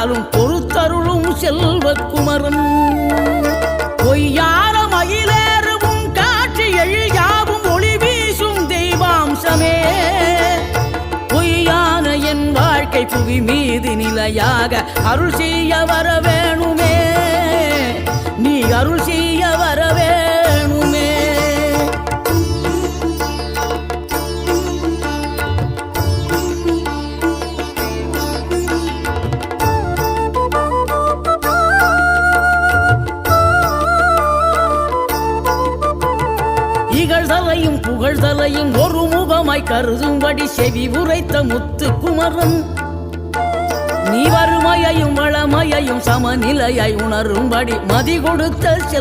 காலும் பொறுத்தருளும் செல்வக்குமரன் பொய்யான மயிலேறும் காட்சி எழியாவும் ஒளி வீசும் தெய்வாம்சமே பொய்யான என் வாழ்க்கை புவி மீது நிலையாக அருள் செய்ய வர வேணுமே நீ அருள் செய்ய வர வேணுமே இகழ்தலையும் புகழ்தலையும் ஒரு முகமாய் கருதும்படி செவி உரைத்த முத்து குமரன் நீ வறுமையையும் வளமையையும் சமநிலையை உணரும்படி மதி கொடுத்த